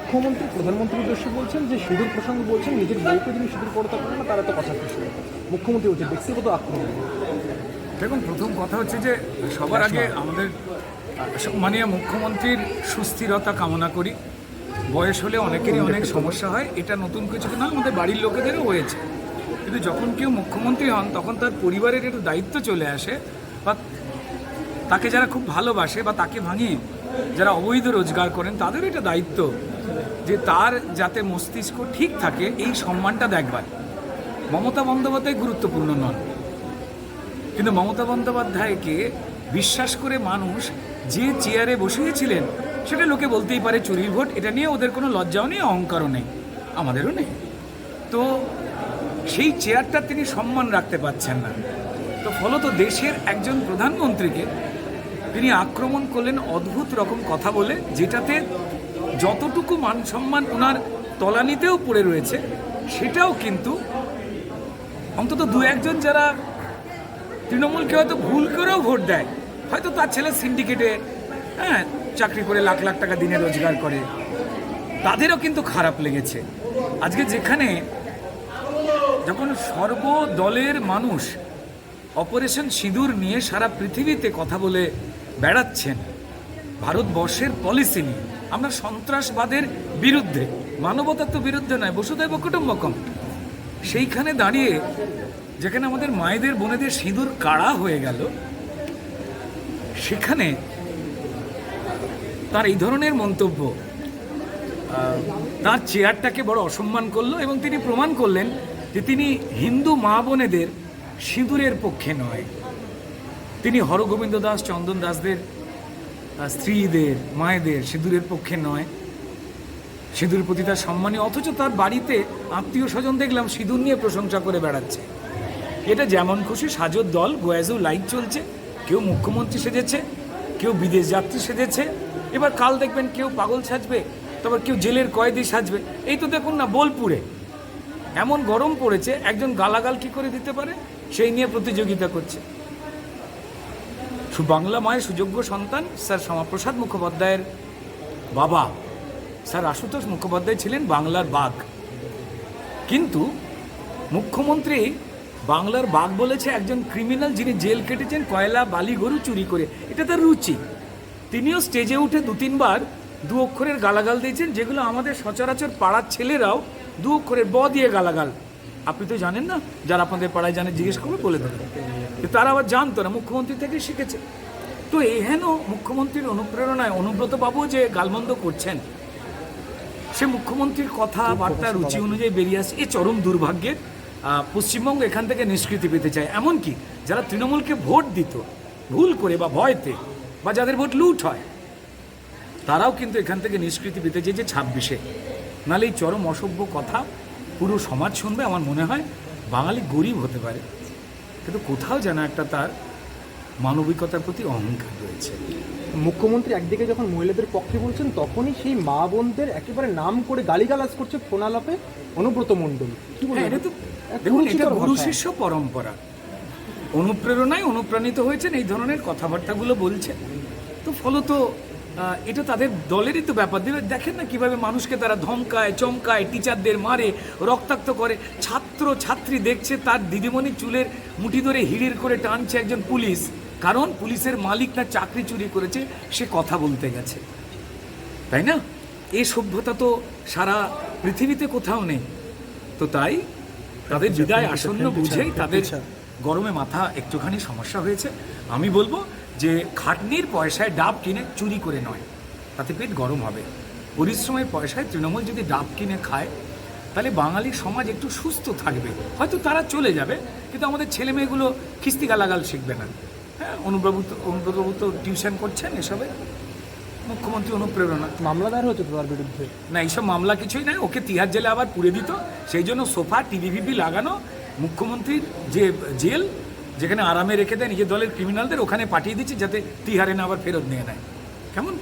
মুখ্যমন্ত্রী প্রধানমন্ত্রীর উদ্দেশ্যে বলছেন যে সিঁদুর প্রসঙ্গে বলছেন নিজের বউকে যিনি সিঁদুর পড়তে পারেন না তারা তো কথা খুশি। মুখ্যমন্ত্রী বলছেন ব্যক্তিগত আক্রমণ। দেখুন, প্রথম কথা হচ্ছে যে সবার আগে আমাদের মাননীয় মুখ্যমন্ত্রীর সুস্থিরতা কামনা করি। বয়স হলে অনেকেরই অনেক সমস্যা হয়, এটা নতুন কিছু না, আমাদের বাড়ির লোকেদেরও হয়েছে। কিন্তু যখন কেউ মুখ্যমন্ত্রী হন তখন তার পরিবারের একটু দায়িত্ব চলে আসে, বা তাকে যারা খুব ভালোবাসে বা তাকে ভাঙিয়ে যারা অবৈধ রোজগার করেন তাদেরও এটা দায়িত্ব যে তার যাতে মস্তিষ্ক ঠিক থাকে এই সম্মানটা দেখবার। মমতা বন্দ্যোপাধ্যায় গুরুত্বপূর্ণ নন, কিন্তু মমতা বন্দ্যোপাধ্যায়কে বিশ্বাস করে মানুষ যে চেয়ারে বসিয়েছিলেন সেটা লোকে বলতেই পারে চুরির ভোট, এটা নিয়ে ওদের কোনো লজ্জাও নেই, অহংকারও নেই, আমাদেরও নেই। তো সেই চেয়ারটা তিনি সম্মান রাখতে পারছেন না। তো ফলত দেশের একজন প্রধানমন্ত্রীকে তিনি আক্রমণ করলেন অদ্ভুত রকম কথা বলে, যেটাতে যতটুকু মান সম্মান ওনার তলানিতেও পড়ে রয়েছে সেটাও কিন্তু অন্তত দু একজন যারা তৃণমূলকে হয়তো ভুল করেও ভোট দেয়, হয়তো তার ছেলে সিন্ডিকেটে চাকরি করে লাখ লাখ টাকা দিনে রোজগার করে, তাদেরও কিন্তু খারাপ লেগেছে। আজকে যেখানে যখন সর্বদলের মানুষ অপারেশন সিঁদুর নিয়ে সারা পৃথিবীতে কথা বলে বেড়াচ্ছেন, ভারতবর্ষের পলিসি নিয়ে আমরা সন্ত্রাসবাদের বিরুদ্ধে, মানবতার তো বিরুদ্ধে নয়, বসুধৈব কুটুম্বকম, সেইখানে দাঁড়িয়ে যেখানে আমাদের মায়েদের বোনেদের সিঁদুর কাড়া হয়ে গেল, সেখানে তার এই ধরনের মন্তব্য তার চেয়ারটাকে বড় অসম্মান করলো, এবং তিনি প্রমাণ করলেন যে তিনি হিন্দু মা বোনেদের সিঁদুরের পক্ষে নয়, তিনি হরগোবিন্দ দাস, চন্দন দাসদের স্ত্রীদের, মায়েদের সিঁদুরের পক্ষে নয়, সিঁদুর প্রতি তার সম্মানী, অথচ তার বাড়িতে আত্মীয় স্বজন দেখলাম সিঁদুর নিয়ে প্রশংসা করে বেড়াচ্ছে। এটা যেমন খুশি সাজর দল, গোয়াজু লাইট চলছে, কেউ মুখ্যমন্ত্রী সেজেছে, কেউ বিদেশ যাত্রী সেজেছে, এবার কাল দেখবেন কেউ পাগল সাজবে, তারপর কেউ জেলের কয়েদি সাজবে। এই তো দেখুন না, বোলপুরে এমন গরম পড়েছে, একজন গালাগাল কি করে দিতে পারে সেই নিয়ে প্রতিযোগিতা করছে। বাংলা মায়ের সুযোগ্য সন্তান স্যার শ্যামাপ্রসাদ মুখোপাধ্যায়ের বাবা স্যার আশুতোষ মুখোপাধ্যায় ছিলেন বাংলার বাঘ, কিন্তু মুখ্যমন্ত্রী বাংলার বাঘ বলেছে একজন ক্রিমিনাল যিনি জেল কেটেছেন কয়লা বালি গরু চুরি করে, এটা তার রুচি। তিনিও স্টেজে উঠে দু তিনবার দু অক্ষরের গালাগাল দিয়েছেন, যেগুলো আমাদের সচরাচর পাড়ার ছেলেরাও দু অক্ষরের ব দিয়ে গালাগাল, আপনি তো জানেন না, যারা আপনাদের পাড়ায় জানে জিজ্ঞেস করবে বলে দেবেন, তারা আবার জানতো না, মুখ্যমন্ত্রী থেকে শিখেছে। তো এই হেন মুখ্যমন্ত্রীর অনুপ্রেরণায় অনুব্রত বাবু যে গালমন্দ করছেন, সে মুখ্যমন্ত্রীর কথাবার্তা রুচি অনুযায়ী বেরিয়ে আসে, এ চরম দুর্ভাগ্যের। পশ্চিমবঙ্গ এখান থেকে নিষ্কৃতি পেতে চায়, এমনকি যারা তৃণমূলকে ভোট দিত ভুল করে বা ভয়তে, বা যাদের ভোট লুট হয়, তারাও কিন্তু এখান থেকে নিষ্কৃতি পেতে চেয়েছে 26-এ। নাহলে এই চরম অসভ্য কথা পুরো সমাজ শুনবে। আমার মনে হয় বাঙালি গরিব হতে পারে, কিন্তু কোথাও যেন একটা তার মানবিকতার প্রতি অহংকার রয়েছে। মুখ্যমন্ত্রী একদিকে যখন মহিলাদের পক্ষে বলছেন, তখনই সেই মা বোনদের একেবারে নাম করে গালিগালাজ করছে ফোনালাপে অনুব্রত মণ্ডল। এটা তো দেখুন, এটা গুরু শিষ্য পরম্পরা, অনুপ্রেরণায় অনুপ্রাণিত হয়েছেন, এই ধরনের কথাবার্তাগুলো বলছে। তো ফলত এটা তাদের দলেরই তো ব্যাপার। দেখেন না কিভাবে মানুষকে তারা ধমকায়, চমকায়, টিচারদের মারে, রক্তাক্ত করে। ছাত্র ছাত্রী দেখছে তার দিদিমণির চুলের মুঠি ধরে হিড়ির করে টানছে একজন পুলিশ, কারণ পুলিশের মালিক না চাকরি চুরি করেছে, সে কথা বলতে গেছে, তাই না? এই সভ্যতা তো সারা পৃথিবীতে কোথাও নেই। তো তাই তাদের বিদায় আসন্ন বুঝেই তাদের গরমে মাথা একটুখানি সমস্যা হয়েছে। আমি বলবো যে খাটনির পয়সায় ডাব কিনে চুরি করে নয়, তাতে পেট গরম হবে। পরিশ্রমের পয়সায় তৃণমূল যদি ডাব কিনে খায়, তাহলে বাঙালি সমাজ একটু সুস্থ থাকবে। হয়তো তারা চলে যাবে, কিন্তু আমাদের ছেলে মেয়েগুলো খিস্তি গালাগাল শিখবে না। হ্যাঁ, অনুব্রতবাবু তো টিউশন করছেন এসবে, মুখ্যমন্ত্রী অনুপ্রেরণা। মামলা দায়ের হচ্ছে তার বিরুদ্ধে? না, এইসব মামলা কিছুই নয়, ওকে তিহার জেলে আবার পুরে দিত, সেই জন্য সোফা টিভি লাগানো, মুখ্যমন্ত্রীর যে জেল যেখানে আরামে রেখে দেয় নিজের দলের ক্রিমিনালদের, ওখানে পাঠিয়ে দিচ্ছে যাতে তিহারে না আবার ফেরত নিয়ে নেয়। কেমন?